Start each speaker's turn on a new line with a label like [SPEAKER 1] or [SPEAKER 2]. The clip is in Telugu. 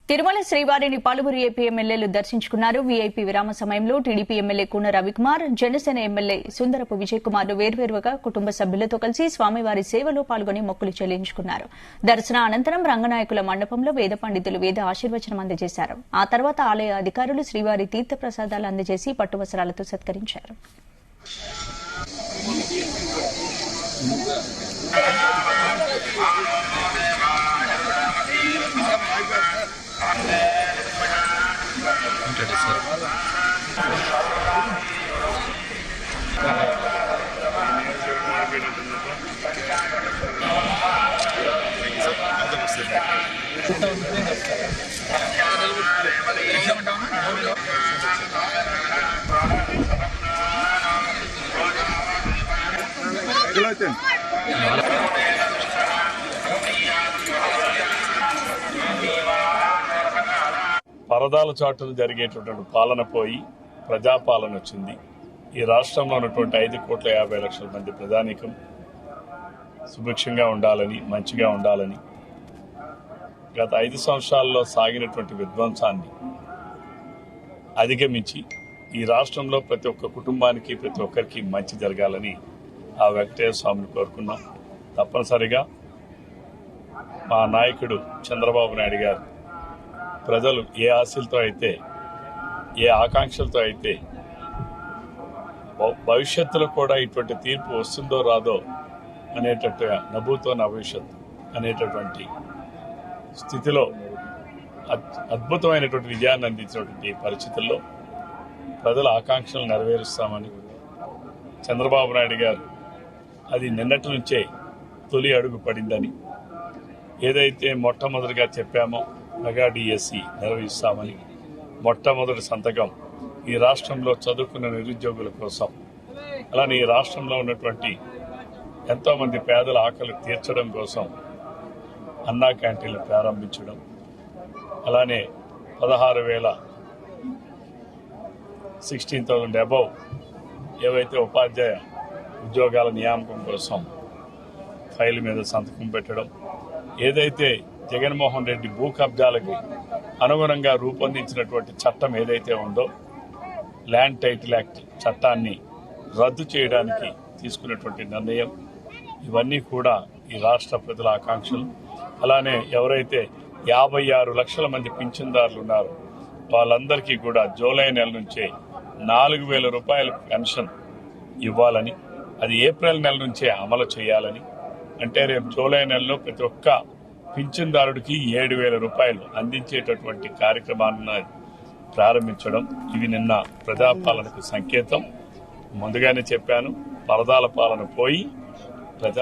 [SPEAKER 1] తిరుమల శ్రీవారిని పలువురు ఏపీ ఎమ్మెల్యేలు దర్శించుకున్నారు. వీఐపీ విరామ సమయంలో TDP MLA Koona Ravikumar, Janasena MLA Sundarapu Vijay కుమార్లు వేర్వేరుగా కుటుంబ సభ్యులతో కలిసి స్వామివారి సేవలో పాల్గొని మొక్కులు చెల్లించుకున్నారు. దర్శన అనంతరం రంగనాయకుల మండపంలో వేద పండితులు వేద ఆశీర్వచనం అందజేశారు. ఆ తర్వాత ఆలయ అధికారులు శ్రీవారి తీర్థ ప్రసాదాలు అందజేసి పట్టువస్త్రాలతో సత్కరించారు.
[SPEAKER 2] పరదాల చాటును జరిగేటటువంటి పాలన పోయి ప్రజాపాలన వచ్చింది. ఈ రాష్ట్రంలో ఉన్నటువంటి 5,50,00,000 మంది ప్రజానీకం సుభిక్షంగా ఉండాలని, మంచిగా ఉండాలని గత 5 సంవత్సరాల్లో సాగినటువంటి విధ్వంసాన్ని అధిగమించి ఈ రాష్ట్రంలో ప్రతి ఒక్క కుటుంబానికి, ప్రతి ఒక్కరికి మంచి జరగాలని ఆ వెంకటేశ్వర స్వామిని కోరుకున్నాం. తప్పనిసరిగా మా నాయకుడు చంద్రబాబు నాయుడు గారు ప్రజలు ఏ ఆశలతో అయితే, ఏ ఆకాంక్షలతో అయితే భవిష్యత్తులో కూడా ఇటువంటి తీర్పు వస్తుందో రాదో అనేటట్టుగా నభూతో నా భవిష్యత్తు అనేటటువంటి స్థితిలో అద్భుతమైనటువంటి విజయాన్ని అందించినటువంటి పరిస్థితుల్లో ప్రజల ఆకాంక్షలు నెరవేరుస్తామని చంద్రబాబు నాయుడు గారు అది నిన్నటి నుంచే తొలి అడుగు పడిందని, ఏదైతే మొట్టమొదటిగా చెప్పామో మెగా డిఎస్సి నిర్వహిస్తామని, మొట్టమొదటి సంతకం ఈ రాష్ట్రంలో చదువుకున్న నిరుద్యోగుల కోసం, అలానే ఈ రాష్ట్రంలో ఉన్నటువంటి ఎంతోమంది పేదల ఆకలి తీర్చడం కోసం అన్నా క్యాంటీన్లు ప్రారంభించడం, అలానే 16,000 అబౌవ్ ఏవైతే ఉపాధ్యాయ ఉద్యోగాల నియామకం కోసం ఫైల్ మీద సంతకం పెట్టడం, ఏదైతే జగన్మోహన్ రెడ్డి భూ కబ్జాలకు అనుగుణంగా రూపొందించినటువంటి చట్టం ఏదైతే ఉందో ల్యాండ్ టైటిల్ యాక్ట్ చట్టాన్ని రద్దు చేయడానికి తీసుకున్నటువంటి నిర్ణయం, ఇవన్నీ కూడా ఈ రాష్ట్ర ప్రజల ఆకాంక్షలు. అలానే ఎవరైతే 56 లక్షల మంది పింఛన్దారులు ఉన్నారో వాళ్ళందరికీ కూడా జూలై నెల నుంచే 4,000 రూపాయల పెన్షన్ ఇవ్వాలని, అది ఏప్రిల్ నెల నుంచే అమలు చేయాలని, అంటే రేపు జూలై నెలలో ప్రతి ఒక్క పింఛన్దారుడికి 7,000 రూపాయలు అందించేటటువంటి కార్యక్రమాన్ని ప్రారంభించడం, ఇవి నిన్న ప్రజాపాలనకు సంకేతం. ముందుగానే చెప్పాను, పరదాల పాలన పోయి